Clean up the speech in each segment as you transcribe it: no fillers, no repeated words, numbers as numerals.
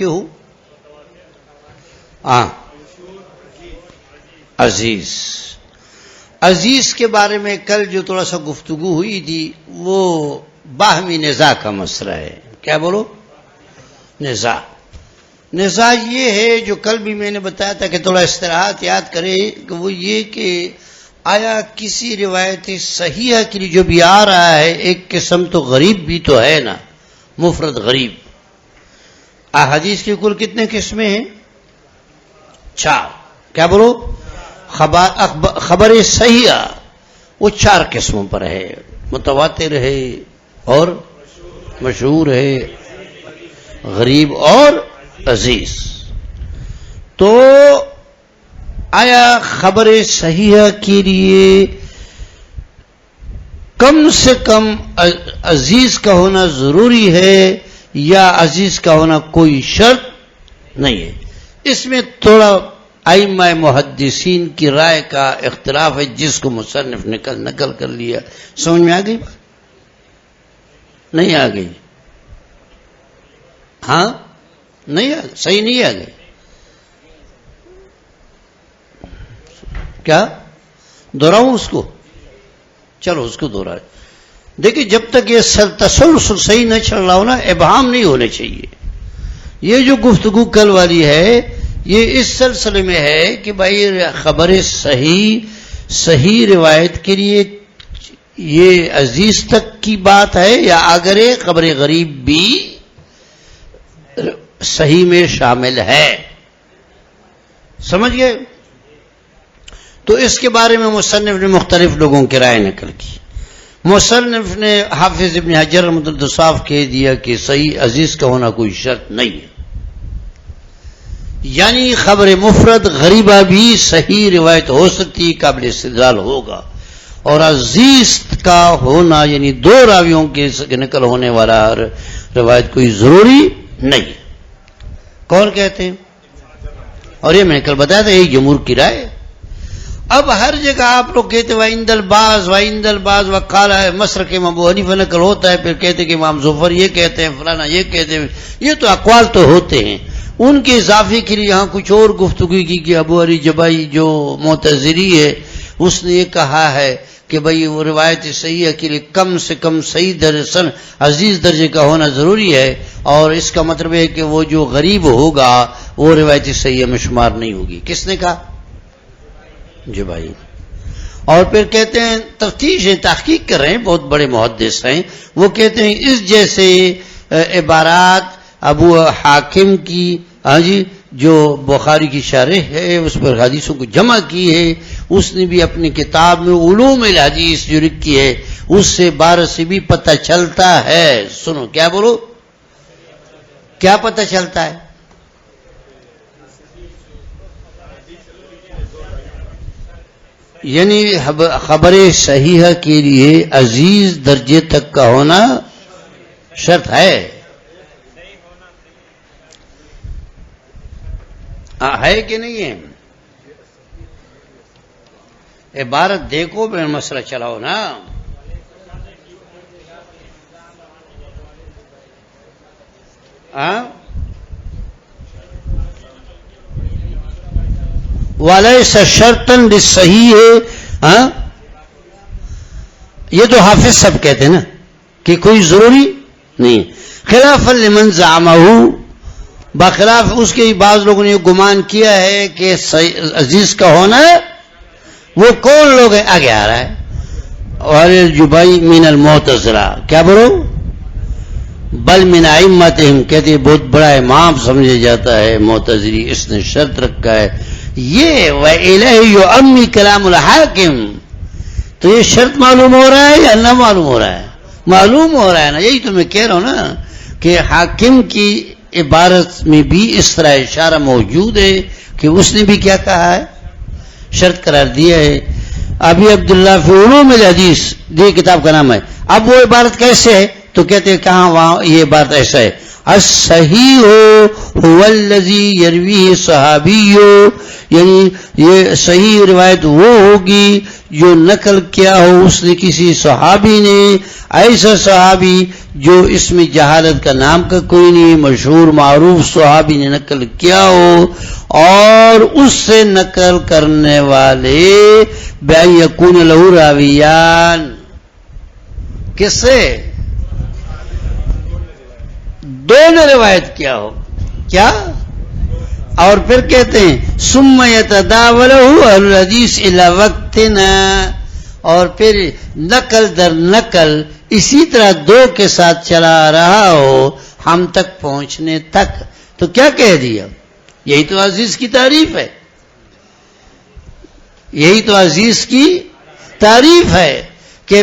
کیوں؟ عزیز. عزیز کے بارے میں کل جو تھوڑا سا گفتگو ہوئی تھی وہ باہمی نزاع کا مسئلہ ہے. کیا بولو؟ نزاع یہ ہے جو کل بھی میں نے بتایا تھا کہ تھوڑا اصطلاحات یاد کرے کہ وہ یہ کہ آیا کسی روایت صحیحہ کے لیے جو بھی آ رہا ہے ایک قسم تو غریب بھی تو ہے نا، مفرد غریب. احادیث کی کل کتنے قسمیں ہیں؟ 4. کیا بولو؟ خبر صحیحہ وہ 4 قسموں پر ہے، متواتر ہے اور مشہور ہے، غریب اور عزیز. تو آیا خبر صحیحہ کے لیے کم سے کم عزیز کا ہونا ضروری ہے یا عزیز کا ہونا کوئی شرط نہیں ہے؟ اس میں تھوڑا ائمہ محدثین کی رائے کا اختلاف ہے جس کو مصنف نے کل نقل کر لیا. سمجھ میں آ گئی؟ نہیں آ گئی؟ ہاں نہیں صحیح نہیں آ گئی. کیا دوہراؤں اس کو؟ چلو اس کو دوہرا. دیکھیں جب تک یہ تسلسل صحیح نہ چل رہا ہو نا، ابہام نہیں ہونے چاہیے. یہ جو گفتگو کل والی ہے یہ اس سلسلے میں ہے کہ بھائی خبر صحیح روایت کے لیے یہ عزیز تک کی بات ہے یا اگر خبر غریب بھی صحیح میں شامل ہے. سمجھ گئے؟ تو اس کے بارے میں مصنف نے مختلف لوگوں کی رائے نقل کی. مصنف نے حافظ ابن حجر رحمۃ اللہ صاف کہہ دیا کہ صحیح عزیز کا ہونا کوئی شرط نہیں ہے، یعنی خبر مفرد غریبہ بھی صحیح روایت ہو سکتی، قابل استدلال ہوگا، اور عزیز کا ہونا یعنی 2 راویوں کے نقل ہونے والا روایت کوئی ضروری نہیں. کون کہتے ہیں؟ اور یہ میں نے کل بتایا تھا یہ جمہور کی رائے. اب ہر جگہ آپ لوگ کہتے وَعِنْدَ الْبَعْضِ وَقَالَ مسلک امام ابو حنیفہ نقل ہوتا ہے، پھر کہتے کہ امام ظفر یہ کہتے ہیں، فلانا یہ کہتے ہیں. یہ تو اقوال تو ہوتے ہیں، ان کے اضافے کے لیے یہاں کچھ اور گفتگو کی کہ ابو علی جبائی جو معتزلی ہے اس نے یہ کہا ہے کہ بھئی وہ روایت صحیح ہے کے لیے کم سے کم صحیح درجے عزیز درجے کا ہونا ضروری ہے، اور اس کا مطلب ہے کہ وہ جو غریب ہوگا وہ روایت صحیح میں شمار نہیں ہوگی. کس نے کہا؟ جبائی. اور پھر کہتے ہیں تفتیش ہے، تحقیق کر رہے ہیں، بہت بڑے محدث ہیں، وہ کہتے ہیں اس جیسے عبارات ابو حاکم کی جو بخاری کی شرح ہے اس پر حدیثوں کو جمع کی ہے، اس نے بھی اپنی کتاب میں علوم الحدیث جو لکھی ہے اس سے بارہ سے بھی پتہ چلتا ہے. سنو کیا بولو؟ کیا پتہ چلتا ہے؟ یعنی خبر صحیحہ کے لیے عزیز درجے تک کا ہونا شرط ہے. ہے کہ نہیں ہے؟ عبارت دیکھو میں مسئلہ چلاؤ نا. وَلَيْسَ شَرْطًا لِلصَّحِيحِ ہے. یہ تو حافظ سب کہتے ہیں نا کہ کوئی ضروری نہیں. خلافاً لمن زعمہ، بخلاف اس کے بعض لوگوں نے یہ گمان کیا ہے کہ عزیز کا ہونا وہ کون لوگ ہیں؟ آگے آ رہا ہے. اور جبائی من المعتزلہ. کیا بولو؟ بل من ائمتہم، کہتے بہت بڑا امام سمجھا جاتا ہے معتزلی، اس نے شرط رکھا ہے یہ وَإِلَيْهِ يُؤَمِّ كَلَامُ الْحَاكِمِ. تو یہ شرط معلوم ہو رہا ہے یا نہ معلوم ہو رہا ہے؟ معلوم ہو رہا ہے نا. یہی تو میں کہہ رہا ہوں نا کہ حاکم کی عبارت میں بھی اس طرح اشارہ موجود ہے کہ اس نے بھی کیا کہا ہے؟ شرط قرار دیا ہے. ابھی عبداللہ فی علوم الحدیث یہ کتاب کا نام ہے. اب وہ عبارت کیسے ہے تو کہتے ہیں کہاں وہاں یہ بات ایسا ہے الصحیح هو والذی یرویہ صحابیو، یعنی یہ صحیح روایت وہ ہوگی جو نقل کیا ہو اس نے کسی صحابی نے، ایسا صحابی جو اس میں جہالت کا نام کا کوئی نہیں، مشہور معروف صحابی نے نقل کیا ہو، اور اس سے نقل کرنے والے بأن یکون لہ راویان، کس سے؟ دونوں روایت کیا ہو، کیا؟ اور پھر کہتے ہیں ثم یتداولہ اہل الحدیث الی وقتنا، اور پھر نقل در نقل اسی طرح دو کے ساتھ چلا رہا ہو ہم تک پہنچنے تک، تو کیا کہہ دیا؟ یہی تو عزیز کی تعریف ہے، یہی تو عزیز کی تعریف ہے کہ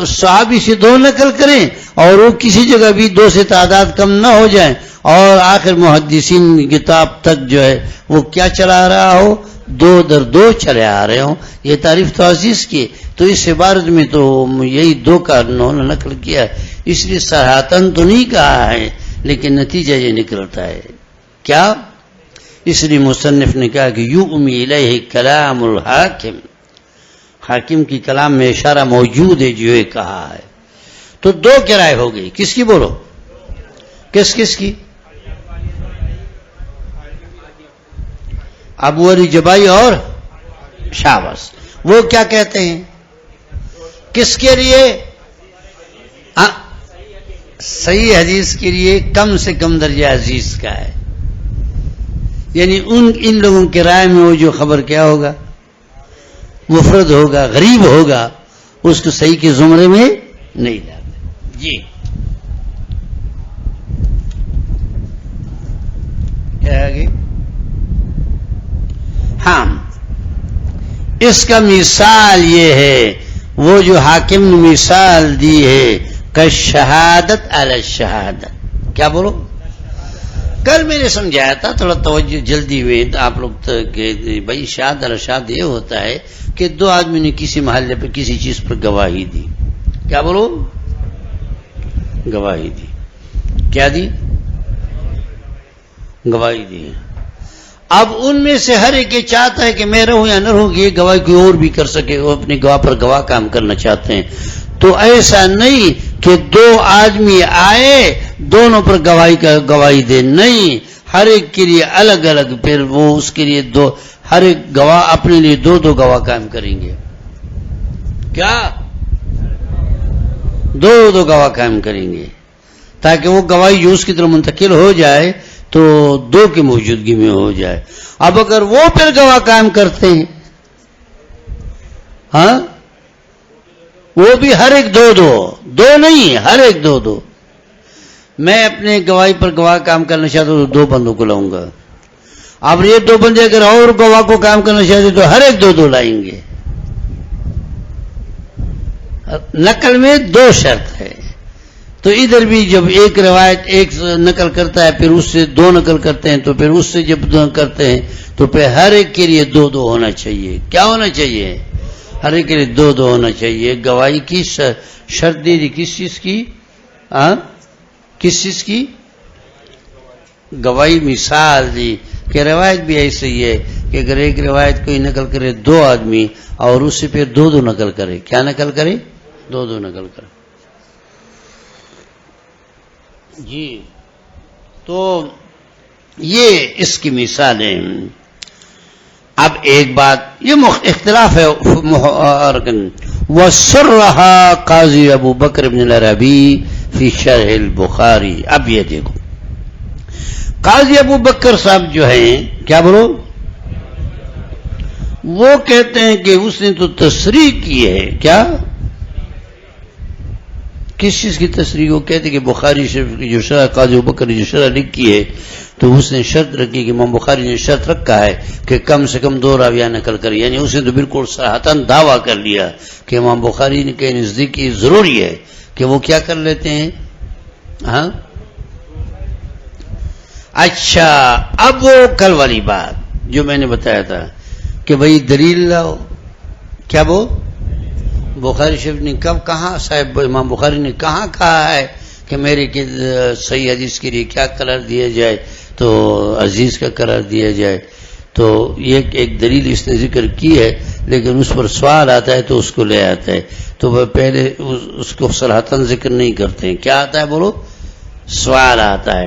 صحابی سے دو نقل کریں اور وہ کسی جگہ بھی دو سے تعداد کم نہ ہو جائیں، اور آخر محدثین کتاب تک جو ہے وہ کیا چلا رہا ہو، دو در دو چلے آ رہے ہوں، یہ تعریف تو عزیز کی ہے۔ تو اس عبارت میں تو یہی دو کا انہوں نے نقل کیا ہے، اس لیے صراحتاً تو نہیں کہا ہے لیکن نتیجہ یہ نکلتا ہے کیا؟ اس لیے مصنف نے کہا کہ یؤمی الیہ کلام الحاکم، حاکم کی کلام میں اشارہ موجود ہے جو یہ کہا ہے۔ تو دو کی رائے ہو گئی، کس کی بولو؟ کس کس کی؟ ابو علی جبائی اور شاباش، وہ کیا کہتے ہیں کس کے لیے؟ صحیح حدیث کے لیے کم سے کم درجہ عزیز کا ہے، یعنی ان لوگوں کی رائے میں وہ جو خبر کیا ہوگا، مفرد ہوگا، غریب ہوگا، اس کو صحیح کے زمرے میں نہیں لاتے۔ جی کیا آگے؟ ہاں، اس کا مثال یہ ہے وہ جو حاکم نے مثال دی ہے کہ شہادت علی الشہادت، کیا بولو؟ کل میں نے سمجھایا تھا، تھوڑا توجہ جلدی ہوئی آپ لوگ کہ بھائی شہادت علی الشہادت یہ ہوتا ہے کہ دو آدمی نے کسی محلے پہ کسی چیز پر گواہی دی، کیا بولو؟ گواہی دی، کیا دی؟ گواہی دی۔ اب ان میں سے ہر ایک یہ چاہتا ہے کہ میں رہوں یا نہ رہوں، یہ گواہی کوئی اور بھی کر سکے، وہ اپنے گواہ پر گواہ کام کرنا چاہتے ہیں۔ تو ایسا نہیں کہ دو آدمی آئے دونوں پر گواہی دے، نہیں، ہر ایک کے لیے الگ الگ، پھر وہ اس کے لیے دو، ہر ایک گواہ اپنے لیے دو دو گواہ کام کریں گے، کیا؟ دو دو گواہ کام کریں گے تاکہ وہ گواہی جو اس کی طرف منتقل ہو جائے تو دو کی موجودگی میں ہو جائے۔ اب اگر وہ پھر گواہ قائم کرتے ہیں، ہاں، وہ بھی ہر ایک دو دو، دو نہیں، ہر ایک دو دو، میں اپنے گواہی پر گواہ کام کرنا چاہتا ہوں تو دو بندوں کو لاؤں گا، اب یہ دو بندے اگر اور گواہ کو کام کرنا چاہتے تو ہر ایک دو دو لائیں گے۔ نقل میں دو شرط ہے، تو ادھر بھی جب ایک روایت ایک نقل کرتا ہے پھر اس سے دو نقل کرتے ہیں، تو پھر اس سے جب دو کرتے ہیں تو پھر ہر ایک کے لیے دو دو ہونا چاہیے، کیا ہونا چاہیے؟ ہر ایک کے لیے دو دو ہونا چاہیے۔ گواہی کی شرط دے دی کس چیز کی؟ کس چیز کی؟ گواہی مثال دی کہ روایت بھی ایسے ہی ہے کہ اگر ایک روایت کوئی نقل کرے دو آدمی اور اس سے پھر دو دو نقل کرے، کیا نقل کرے؟ دو دو نقل کرے۔ جی، تو یہ اس کی مثال ہے۔ اب ایک بات یہ اختلاف ہے، وَسَرَّحَا قاضی ابو بکر بن العربی فی شرح البخاری۔ اب یہ دیکھو، قاضی ابو بکر صاحب جو ہیں، کیا بولو؟ وہ کہتے ہیں کہ اس نے تو تصریح کی ہے، کیا؟ کس چیز کی تصریح؟ وہ کہتے ہیں کہ بخاری شریف کی جو شرح قاضی ابو بکر نے جو شرح لکھی ہے تو اس نے شرط رکھی کہ امام بخاری نے شرط رکھا ہے کہ کم سے کم دو راویہ نقل کرے، یعنی اس نے تو بالکل صراحتاً دعویٰ کر لیا کہ امام بخاری نے کے نزدیک یہ ضروری ہے کہ وہ کیا کر لیتے ہیں۔ ہاں، اچھا، اب وہ کل والی بات جو میں نے بتایا تھا کہ بھئی دلیل لاؤ، کیا وہ بخاری شریف نے کب کہاں، صاحب امام بخاری نے کہاں کہا ہے کہ میرے صحیح حدیث کے لیے کیا قرار دیا جائے؟ تو عزیز کا قرار دیا جائے. تو یہ ایک دلیل اس نے ذکر کی ہے، لیکن اس پر سوال آتا ہے تو اس کو لے آتا ہے، تو وہ پہلے اس کو صراحتاً ذکر نہیں کرتے ہیں. کیا آتا ہے بولو؟ سوال آتا ہے.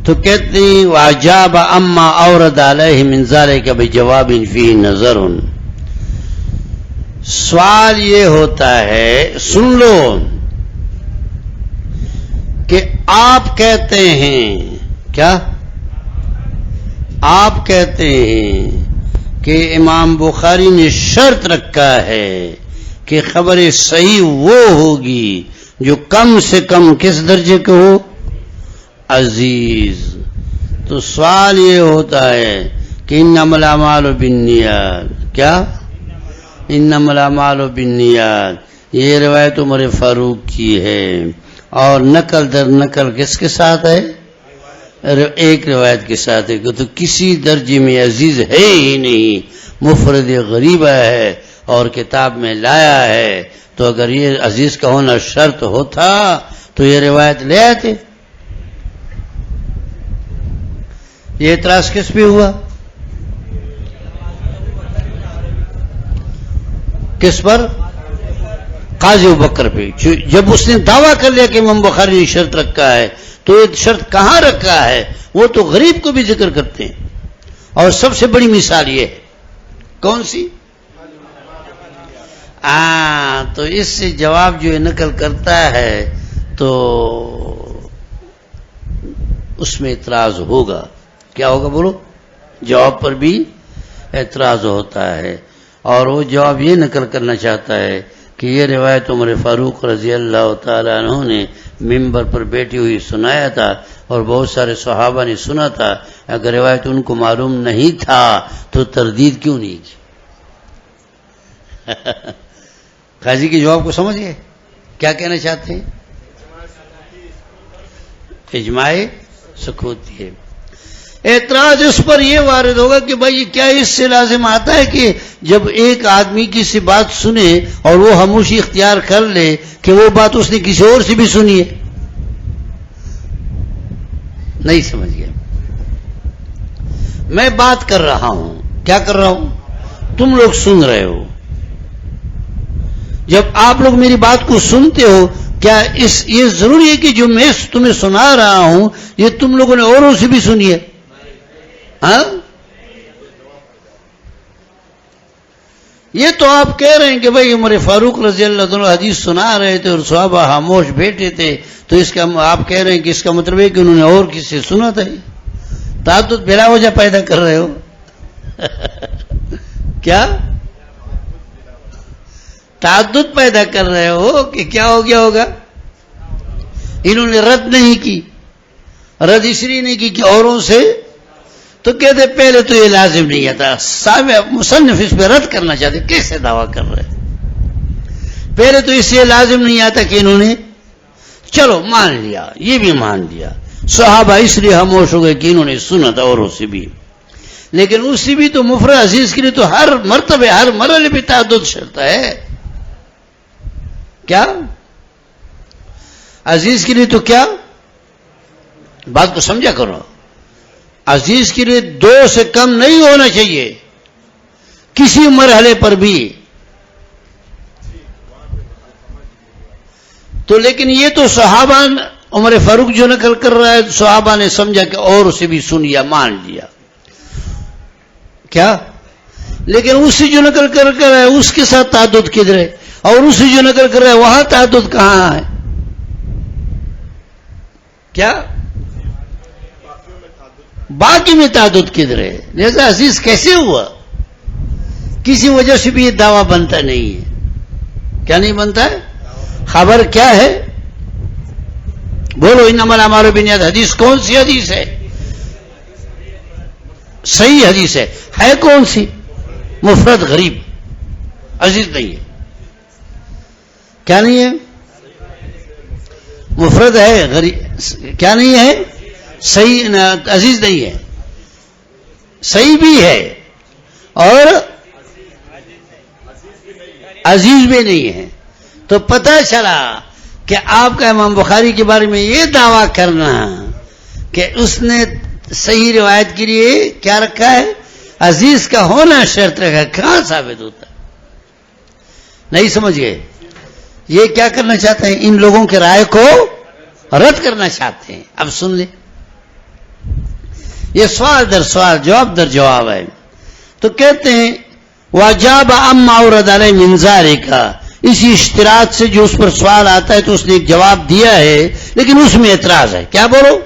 تو کہتے ہیں وَعَجَابَ أَمَّا أَوْرَدَ عَلَيْهِ مِنْ ذَلِكَ بِجَوَابٍ فِيهِ نَظَرٌ. سوال یہ ہوتا ہے، سن لو، کہ آپ کہتے ہیں، کیا آپ کہتے ہیں کہ امام بخاری نے شرط رکھا ہے کہ خبر صحیح وہ ہوگی جو کم سے کم کس درجے کے ہو؟ عزیز. تو سوال یہ ہوتا ہے کہ انما الاعمال بالنیات. کیا؟ انما الاعمال بالنیات. یہ روایت عمر فاروق کی ہے، اور نقل در نقل کس کے ساتھ ہے؟ ایک روایت کے ساتھ ہے. تو کسی درجے میں عزیز ہے ہی نہیں، مفرد غریبہ ہے اور کتاب میں لایا ہے. تو اگر یہ عزیز کا ہونا شرط ہوتا تو یہ روایت لے آتے. یہ اعتراض کس پہ ہوا؟ کس پر؟ قاضی ابوبکر پہ. جب اس نے دعویٰ کر لیا کہ امام بخاری نے شرط رکھا ہے، تو یہ شرط کہاں رکھا ہے؟ وہ تو غریب کو بھی ذکر کرتے ہیں. اور سب سے بڑی مثال یہ ہے، کون سی؟ تو اس سے جواب جو نقل کرتا ہے تو اس میں اعتراض ہوگا. کیا ہوگا بولو؟ جواب پر بھی اعتراض ہوتا ہے. اور وہ جواب یہ نقل کرنا چاہتا ہے کہ یہ روایت عمر فاروق رضی اللہ تعالیٰ عنہ نے ممبر پر بیٹھی ہوئی سنایا تھا، اور بہت سارے صحابہ نے سنا تھا. اگر روایت ان کو معلوم نہیں تھا تو تردید کیوں نہیں کی؟ قاضی کے جواب کو سمجھ گئے؟ کیا کہنا چاہتے ہیں؟ اجماع سکوتی ہے. اعتراض اس پر یہ وارد ہوگا کہ بھائی کیا اس سے لازم آتا ہے کہ جب ایک آدمی کی سی بات سنے اور وہ خاموشی اختیار کر لے کہ وہ بات اس نے کسی اور سے بھی سنی ہے؟ نہیں سمجھ گیا. میں بات کر رہا ہوں، کیا کر رہا ہوں؟ تم لوگ سن رہے ہو. جب آپ لوگ میری بات کو سنتے ہو، کیا یہ ضروری ہے کہ جو میں تمہیں سنا رہا ہوں یہ تم لوگوں نے اوروں سے بھی سنی ہے؟ ہاں؟ یہ تو آپ کہہ رہے ہیں کہ بھائی عمر فاروق رضی اللہ عنہ حدیث سنا رہے تھے اور صحابہ خاموش بیٹھے تھے، تو اس کا آپ کہہ رہے ہیں کہ اس کا مطلب ہے کہ انہوں نے اور کسی سے سنا تھا. تعدد بلا وجہ پیدا کر رہے ہو. کیا تعدد پیدا کر رہے ہو کہ کیا ہو گیا ہوگا؟ انہوں نے رد نہیں کی. رد اس لیے نہیں کی کہ اوروں سے، تو کہتے پہلے تو یہ لازم نہیں آتا. مصنف اس پہ رد کرنا چاہتے، کیسے دعویٰ کر رہے؟ پہلے تو اس لیے لازم نہیں آتا کہ انہوں نے، چلو مان لیا، یہ بھی مان لیا، صحابہ اس لیے خاموش ہو گئے کہ انہوں نے سنا تھا اوروں سے بھی. لیکن اس سے بھی تو مفرد عزیز کے لیے تو ہر مرتبہ ہر مرحلے پہ تعدد شرط ہے. کیا عزیز کے لیے تو کیا؟ بات کو سمجھا کرو. عزیز کے لیے 2 سے کم نہیں ہونا چاہیے کسی مرحلے پر بھی. تو لیکن یہ تو صحابہ، عمر فاروق جو نقل کر رہا ہے، صحابہ نے سمجھا کہ اور اسے بھی سن لیا، مان لیا. کیا؟ لیکن اس سے جو نقل کر رہا ہے اس کے ساتھ تعدد کدھر ہے؟ اور اس سے جو نقل کر رہا ہے وہاں تعدد کہاں ہے؟ کیا باقی میں تعدد کدھر ہے؟ لہذا عزیز کیسے ہوا؟ کسی وجہ سے بھی یہ دعویٰ بنتا نہیں ہے. کیا نہیں بنتا ہے؟ خبر کیا ہے؟ بولو. انما الاعمال بالنیات حدیث کون سی حدیث ہے؟ صحیح حدیث ہے کون سی؟ مفرد غریب، عزیز نہیں ہے. کیا نہیں ہے؟ مفرد ہے، غریب کیا نہیں ہے؟ صحیح، عزیز نہیں ہے. صحیح بھی ہے اور عزیز بھی نہیں ہے. تو پتہ چلا کہ آپ کا امام بخاری کے بارے میں یہ دعویٰ کرنا کہ اس نے صحیح روایت کے لیے کیا رکھا ہے؟ عزیز کا ہونا شرط رکھا ہے. کہاں ثابت ہوتا ہے؟ نہیں سمجھ گئے؟ یہ کیا کرنا چاہتے ہیں؟ ان لوگوں کے رائے کو رد کرنا چاہتے ہیں. اب سن لیں، یہ سوال در سوال، جواب در جواب ہے. تو کہتے ہیں واجاب اما اورد علیہ من ذالک، اسی اشتراط سے جو اس پر سوال آتا ہے تو اس نے ایک جواب دیا ہے لیکن اس میں اعتراض ہے. کیا بولو؟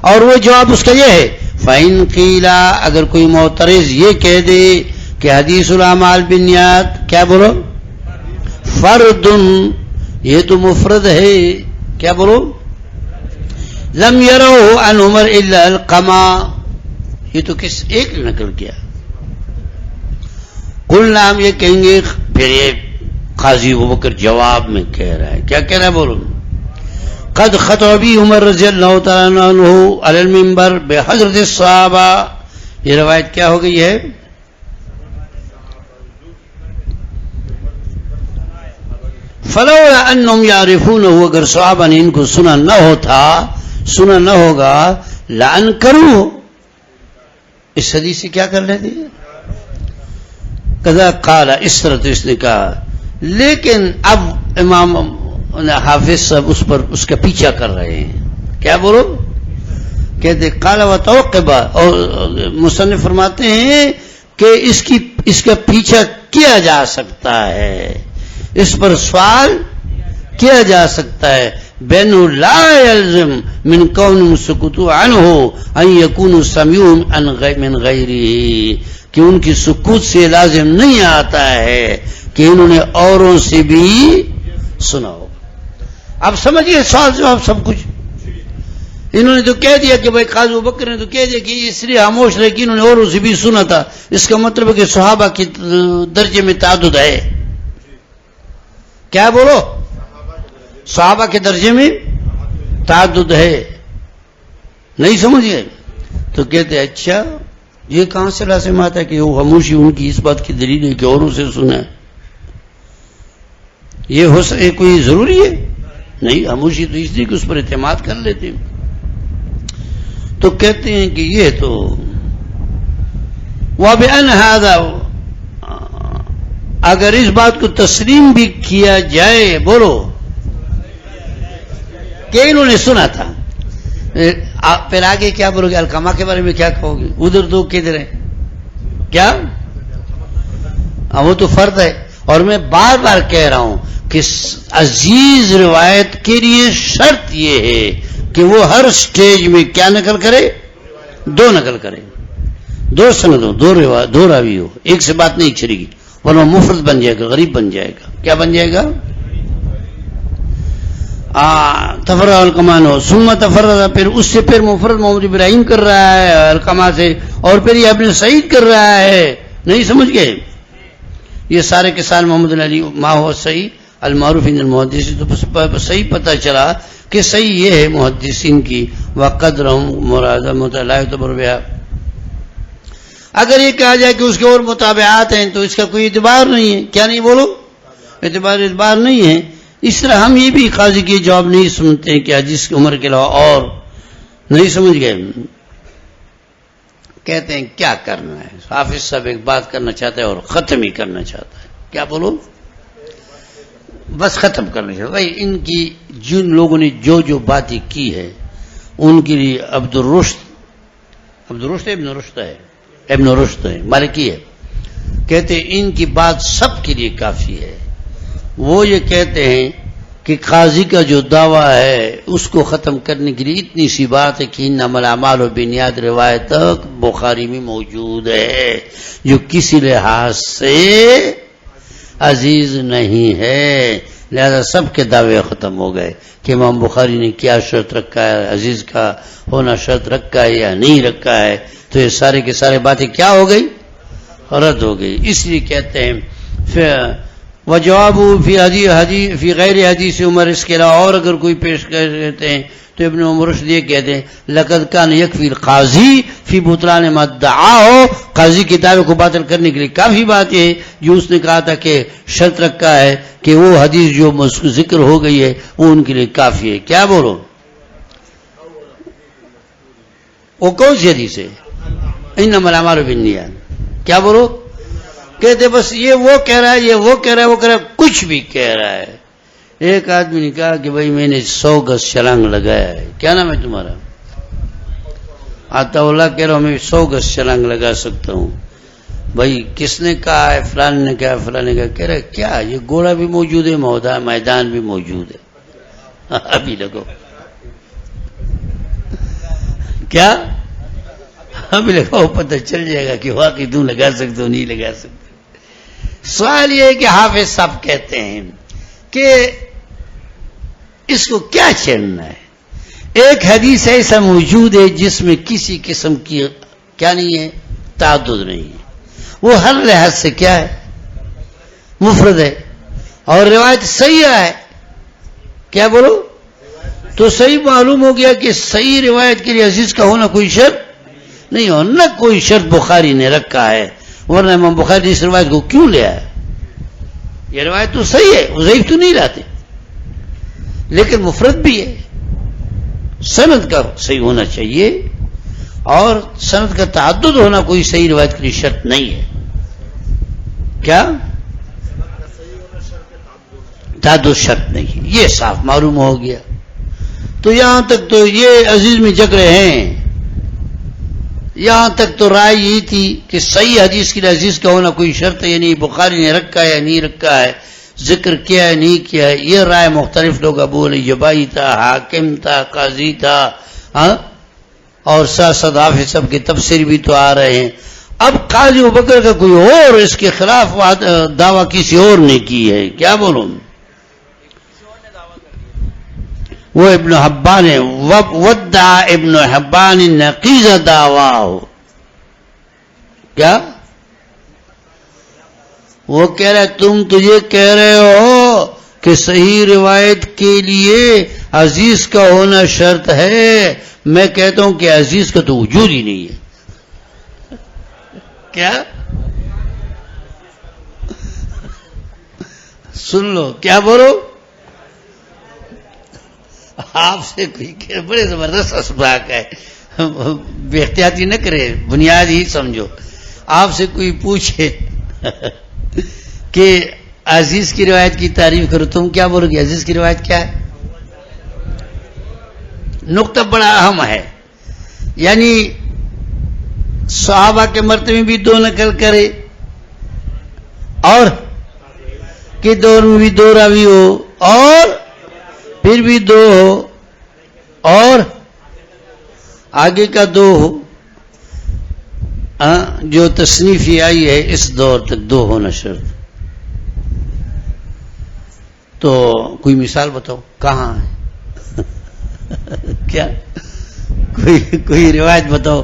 اور وہ جواب اس کا یہ ہے فَإِن قِيلَ، اگر کوئی معترض یہ کہہ دے کہ حدیث الاعمال بالنیات، کیا بولو؟ فرد، یہ تو مفرد ہے. کیا بولو؟ لم يروا عن عمر الا القما، یہ تو کس ایک نے نقل کیا. قلنا، ہم یہ کہیں گے. پھر یہ قاضی ابوبکر جواب میں کہہ رہا ہے، کیا کہہ رہا ہے؟ بولو. قد خطب بی عمر رضی اللہ تعالیٰ عنہ علی المنبر بحضرت الصحابہ، یہ روایت کیا ہو گئی ہے؟ فلولا انہم یعرفونہ، اگر صحابہ نے ان کو سنا نہ ہوگا لانکروا، اس حدیث سے کیا کر لیتے؟ کذا قال، اس طرح تو اس نے کہا. لیکن اب امام حافظ صاحب اس کا پیچھا کر رہے ہیں. کیا بولو؟ کہتے قال وتوقب، اور مصنف فرماتے ہیں کہ اس کا پیچھا کیا جا سکتا ہے، اس پر سوال کیا جا سکتا ہے. بین لا یلزم من کون سکوتوا عنہ ان یکونوا سمعوا من غیرہ، کہ ان کی سکوت سے لازم نہیں آتا ہے کہ انہوں نے اوروں سے بھی سنا ہو. اب سمجھئے سوال جواب سب کچھ. انہوں نے تو کہہ دیا کہ بھائی قاضی ابوبکر نے تو کہہ دیا کہ اس لیے خاموش رہے کہ انہوں نے اوروں سے بھی سنا تھا. اس کا مطلب ہے کہ صحابہ کے درجے میں تعدد ہے. کیا بولو؟ صحابہ کے درجے میں تعدد ہے. نہیں سمجھ گئے؟ تو کہتے اچھا یہ کہاں سے لازم آتا ہے کہ وہ خاموشی ان کی اس بات کی دلیل ہے کہ اوروں سے سنا ہے؟ یہ ہو سکے کوئی ضروری ہے؟ نہیں، خاموشی تو اس لیے کہ اس پر اعتماد کر لیتے ہیں. تو کہتے ہیں کہ یہ تو وَبِأَنْ هَذَا، اگر اس بات کو تسلیم بھی کیا جائے، بولو، کہ انہوں نے سنا تھا. پھر آگے کیا بولو گے؟ القما کے بارے میں کیا کہو گے؟ ادھر دو کدھر ہیں؟ کیا وہ تو فرد ہے. اور میں بار بار کہہ رہا ہوں کہ عزیز روایت کے لیے شرط یہ ہے کہ وہ ہر سٹیج میں کیا نقل کرے؟ دو نقل کرے، دو سندوں، دو راوی ہو، ایک سے بات نہیں چھڑے گی، ورنہ مفرد بن جائے گا، غریب بن جائے گا. کیا بن جائے گا؟ تفرد القمان ہو، ثم تفرد، پھر اس سے پھر مفرد محمد ابراہیم کر رہا ہے القما سے، اور پھر یہ ابن سعید کر رہا ہے. نہیں سمجھ گئے؟ یہ سارے کے سارے محمد علی ما ہو صحیح المعروف عند المحدثین. تو صحیح پتہ چلا کہ صحیح یہ ہے محدثین کی وقدرہم مراد مطلع تعتبر بها. اگر یہ کہا جائے کہ اس کے اور مطابعات ہیں تو اس کا کوئی اعتبار نہیں ہے. کیا نہیں بولو؟ اعتبار نہیں ہے. اس طرح ہم یہ بھی قاضی کی جواب نہیں سنتے ہیں کہ حدیث کی عمر کے علاوہ اور. نہیں سمجھ گئے؟ کہتے ہیں کیا کرنا ہے؟ حافظ صاحب ایک بات کرنا چاہتا ہے اور ختم ہی کرنا چاہتا ہے. کیا بولو؟ بس ختم کرنا چاہتا ہے. بھائی ان کی جن لوگوں نے جو باتیں کی ہے ان کے لیے ابن رشد ہے مالکی ہے. کہتے ہیں ان کی بات سب کے لیے کافی ہے. وہ یہ کہتے ہیں کہ قاضی کا جو دعویٰ ہے اس کو ختم کرنے کے لیے اتنی سی بات ہے کہ انما الاعمال بالنیات روایت تک بخاری میں موجود ہے، جو کسی لحاظ سے عزیز نہیں ہے. لہذا سب کے دعوے ختم ہو گئے کہ امام بخاری نے کیا شرط رکھا ہے، عزیز کا ہونا شرط رکھا ہے یا نہیں رکھا ہے. تو یہ سارے کے سارے باتیں کیا ہو گئی؟ رد ہو گئی. اس لیے کہتے ہیں وجواب فی غیر حدیث عمر، اس کے علاوہ اور اگر کوئی پیش کرتے ہیں تو ابن عمر رشد یہ کہتے ہیں لقد کان یکفی القاضی فی بطلان ما ادعاہ، قاضی کی دعوے کو باطل کرنے کے لیے کافی بات ہے جو اس نے کہا تھا کہ شرط رکھا ہے کہ وہ حدیث جو ذکر ہو گئی ہے وہ ان کے لیے کافی ہے. کیا بولو؟ وہ کون سی حدیث ہے؟ انما الاعمال بالنیات. کیا بولو؟ کہتے بس یہ وہ کہہ رہا ہے، یہ وہ کہہ رہا ہے، وہ کہہ رہا ہے، کچھ بھی کہہ رہا ہے. ایک آدمی نے کہا کہ بھائی میں نے 100 گز چھلانگ لگایا ہے. کیا نام ہے تمہارا؟ آتا اللہ کہہ رہا ہوں میں 100 گز چھلانگ لگا سکتا ہوں. بھائی کس نے کہا ہے؟ فلان نے کہا، فلان نے کہا. کہہ رہا ہے کیا یہ گھوڑا بھی موجود ہے، میدان بھی موجود ہے. ابھی لگو کیا؟ ابھی لگاؤ، پتہ چل جائے گا کہ واقعی تم لگا سکتے ہو نہیں لگا سکتے. سوال یہ ہے کہ حافظ صاحب کہتے ہیں کہ اس کو کیا چھیڑنا ہے؟ ایک حدیث ایسا موجود ہے جس میں کسی قسم کی کیا نہیں ہے، تعدد نہیں ہے. وہ ہر لحاظ سے کیا ہے؟ مفرد ہے. اور روایت صحیح ہے. کیا بولو؟ تو صحیح معلوم ہو گیا کہ صحیح روایت کے لیے عزیز کا ہونا کوئی شرط نہیں ہو. نہ کوئی شرط بخاری نے رکھا ہے، ورنہ امام بخاری نے اس روایت کو کیوں لیا ہے؟ یہ روایت تو صحیح ہے، وہ ضعیف تو نہیں لاتے، لیکن مفرد بھی ہے. سند کا صحیح ہونا چاہیے، اور سند کا تعدد ہونا کوئی صحیح روایت کے لیے شرط نہیں ہے. کیا تعدد شرط نہیں ہے؟ یہ صاف معلوم ہو گیا. تو یہاں تک تو یہ عزیز میں جکڑے ہیں. یہاں تک تو رائے یہ تھی کہ صحیح حدیث کے لیے عزیز کا ہونا کوئی شرط ہے یا نہیں، بخاری نے رکھا ہے یا نہیں رکھا ہے، ذکر کیا ہے نہیں کیا ہے. یہ رائے مختلف لوگ، ابو علی جبائی تھا، حاکم تھا، قاضی تھا، اور ساتھ حافظ صاحب کے تفسیر بھی تو آ رہے ہیں. اب قاضی ابوبکر کا کوئی اور اس کے خلاف دعویٰ کسی اور نے کی ہے. کیا بولوں؟ وہ ابن حبان ہے. ودع ابن حبان نقیض دعویٰ. کیا وہ کہہ رہا ہے؟ تم تو یہ کہہ رہے ہو کہ صحیح روایت کے لیے عزیز کا ہونا شرط ہے. میں کہتا ہوں کہ عزیز کا تو وجود ہی نہیں ہے. کیا سن لو، کیا بولو؟ آپ سے کوئی بڑے زبردست اسباق ہے، بے احتیاطی نہ کرے، بنیاد ہی سمجھو. آپ سے کوئی پوچھے کہ عزیز کی روایت کی تعریف کرو، تم کیا بولو گے؟ عزیز کی روایت کیا ہے؟ نقطہ بڑا اہم ہے. یعنی صحابہ کے مرتبے بھی دو نقل کرے، اور کہ دور میں بھی دو راوی ہو، اور پھر بھی دو ہو، اور آگے کا دو ہو. جو تصنیفی آئی ہے اس دور تک دو ہونا شرط. تو کوئی مثال بتاؤ کہاں ہے؟ کیا کوئی روایت بتاؤ.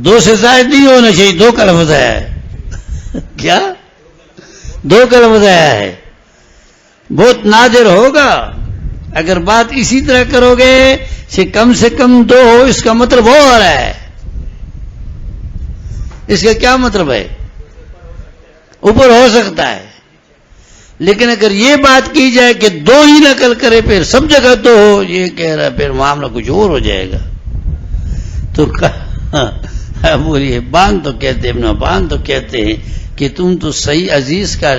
دو سے زائد نہیں ہونا چاہیے، دو کا لفظ آیا ہے. کیا دو کا لفظ آیا ہے؟ بہت نادر ہوگا اگر بات اسی طرح کرو گے کہ کم سے کم دو ہو. اس کا مطلب ہو رہا ہے. اس کا کیا مطلب ہے؟ اوپر ہو سکتا ہے. لیکن اگر یہ بات کی جائے کہ دو ہی نقل کرے، پھر سب جگہ دو ہو، یہ کہہ رہا ہے، پھر معاملہ کچھ اور ہو جائے گا. تو بولیے بان تو کہتے ہیں، ابن بان تو کہتے ہیں کہ تم تو صحیح عزیز کا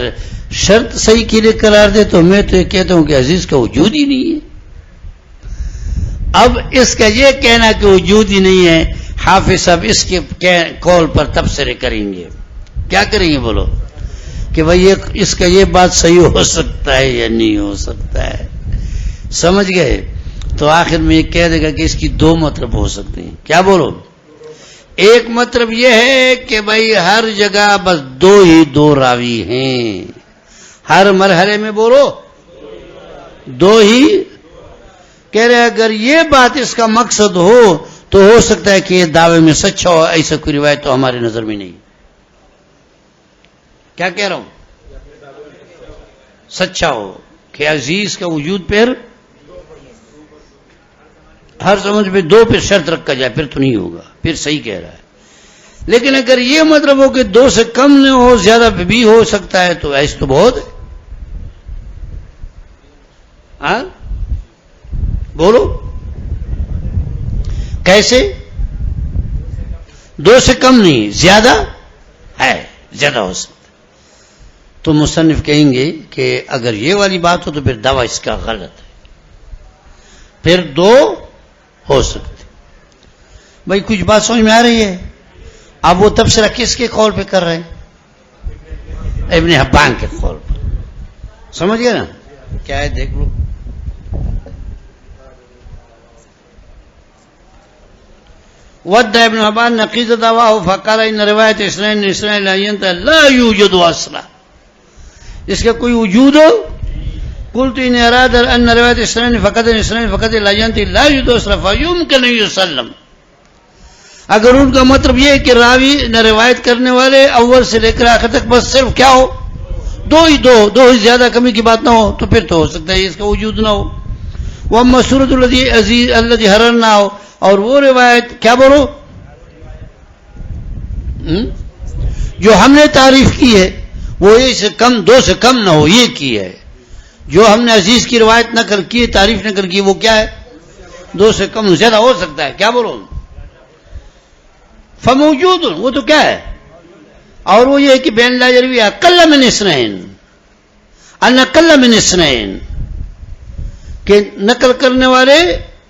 شرط صحیح کے لیے قرار دے، تو میں تو یہ کہتا ہوں کہ عزیز کا وجود ہی نہیں ہے. اب اس کا یہ کہنا کہ وجود ہی نہیں ہے، حافظ صاحب اس کے قول پر تبصرے کریں گے. کیا کریں گے بولو؟ کہ بھئی اس کا یہ بات صحیح ہو سکتا ہے یا نہیں ہو سکتا ہے. سمجھ گئے؟ تو آخر میں یہ کہہ دے گا کہ اس کی دو مطلب ہو سکتے ہیں. کیا بولو؟ ایک مطلب یہ ہے کہ بھئی ہر جگہ بس دو راوی ہیں، ہر مرحلے میں بولو دو ہی. کہہ رہے اگر یہ بات اس کا مقصد تو ہو سکتا ہے کہ یہ دعوے میں سچا ہو. ایسا کوئی روایت تو ہماری نظر میں نہیں. کیا کہہ رہا ہوں؟ سچا ہو کہ عزیز کا وجود پھر ہر سمجھ میں دو پہ شرط رکھا جائے، پھر تو نہیں ہوگا، پھر صحیح کہہ رہا ہے. لیکن اگر یہ مطلب ہو کہ دو سے کم نہ ہو، زیادہ بھی ہو سکتا ہے، تو ایسا تو بہت ہے. بولو کیسے؟ 2 سے کم نہیں، زیادہ ہے، زیادہ ہو سکتا. تو مصنف کہیں گے کہ اگر یہ والی بات ہو تو پھر دعویٰ اس کا غلط ہے، پھر 2 ہو سکتے. بھائی کچھ بات سمجھ میں آ رہی ہے؟ اب وہ تبصرہ کس کے قول پہ کر رہے ہیں؟ ابن حبان کے قول پر. سمجھ گئے نا؟ کیا ہے دیکھ لو. ود ابن حبان نقیض دعواه فقال ان روایت اسناد لا يوجد اصلا، اس کا کوئی وجود ہو. قلت ان اراد ان روایت اسناد فقط لا يوجد اصلا فيمكن ان يسلم. اگر ان کا مطلب یہ ہے کہ راوی نہ روایت کرنے والے اول سے لے کر آخر تک بس صرف کیا ہو، دو ہی زیادہ کمی کی بات نہ ہو، تو پھر تو ہو سکتا ہے اس کا وجود نہ ہو. واما صورت الذي حررنا ہو، اور وہ روایت کیا بولو جو ہم نے تعریف کی ہے وہ 2 سے کم نہ ہو، یہ کی ہے. جو ہم نے عزیز کی روایت نقل کی، تعریف نقل کی، وہ کیا ہے 2 سے کم، زیادہ ہو سکتا ہے. کیا بولو فموجود، وہ تو کیا ہے. اور وہ یہ ہے کہ بین لا یروی اقل من اثنین، ان اقل من اثنین، کہ نقل کرنے والے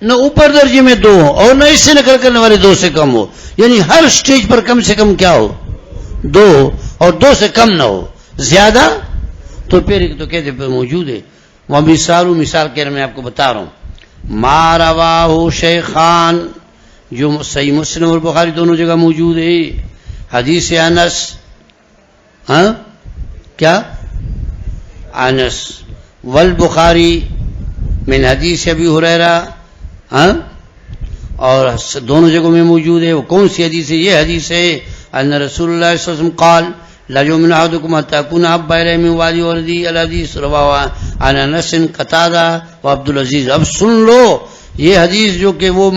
نہ اوپر درجے میں 2 ہو اور نہ اس سے نقل کرنے والے 2 سے کم ہو. یعنی ہر سٹیج پر کم سے کم کیا ہو 2 ہو، اور 2 سے کم نہ ہو. زیادہ تو پھر تو کہتے پھر موجود ہے. وہ مثال کہہ رہے میں آپ کو بتا رہا ہوں. ما رواہ شیخان، جو صحیح مسلم اور بخاری دونوں جگہ موجود ہے. حدیث انس، کیا انس والبخاری من حدیث ابی ہریرہ، اور دونوں جگہوں میں موجود ہے. وہ کون سی حدیث ہے؟ یہ حدیث ہے ان رسول اللہ صلی اللہ علیہ وسلم قال لا یؤمن احدکم حتی اکون احب الیہ من والدی وولدی. الحدیث رواہ عن انس قتادہ وعبد العزیز. اب سن لو یہ حدیث جو کہ وہ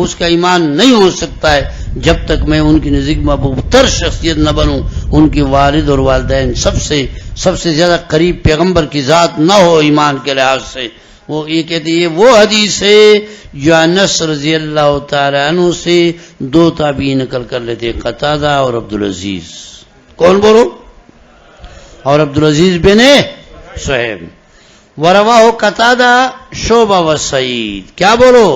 اس کا ایمان نہیں ہو سکتا ہے جب تک میں ان کی نزدیک محبوب تر شخصیت نہ بنوں، ان کے والد اور والدین سب سے زیادہ قریب پیغمبر کی ذات نہ ہو ایمان کے لحاظ سے. وہ یہ کہتے ہیں وہ حدیث ہے جو انس رضی اللہ تعالی عنہ سے 2 تابعین نقل کر لیتے، قتادہ اور عبد العزیز. کون بولو؟ اور عبد العزیز بن صہیب. ورواہ قتادہ شعبہ و سعید. کیا بولو؟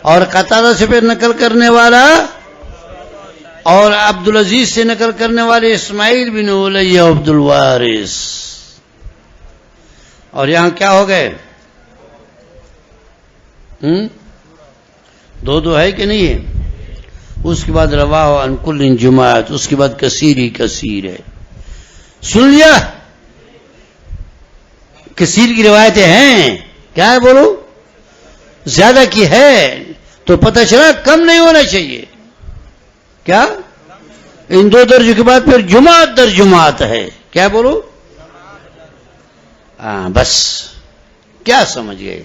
اور قتادہ سے پھر نقل کرنے والا اور عبد العزیز سے نقل کرنے والے اسماعیل بن الیہ عبد الوارث. اور یہاں کیا ہو گئے 2 ہے کہ نہیں ہے؟ اس کے بعد رواہ عن کل جماعت، اس کے بعد کثیر ہے. سن لیا؟ کثیر کی روایتیں ہیں. کیا ہے بولو؟ زیادہ کی ہے تو پتہ چلا کم نہیں ہونا چاہیے. کیا ان 2 درجوں کے بعد پھر جماعت در جماعت ہے. کیا بولو؟ بس کیا سمجھ گئے؟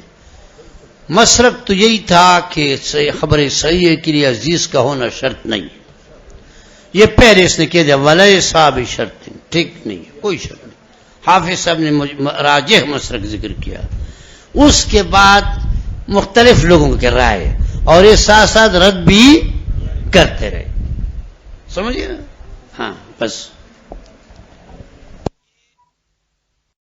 مسلک تو یہی تھا کہ خبر صحیح کے لیے عزیز کا ہونا شرط نہیں. یہ پہلے اس نے کہہ دیا ولا صاحب شرط، ٹھیک نہیں، کوئی شرط نہیں. حافظ صاحب نے راجح مسلک ذکر کیا، اس کے بعد مختلف لوگوں کے رائے، اور یہ ساتھ ساتھ رد بھی کرتے رہے. سمجھے نا؟ ہاں بس.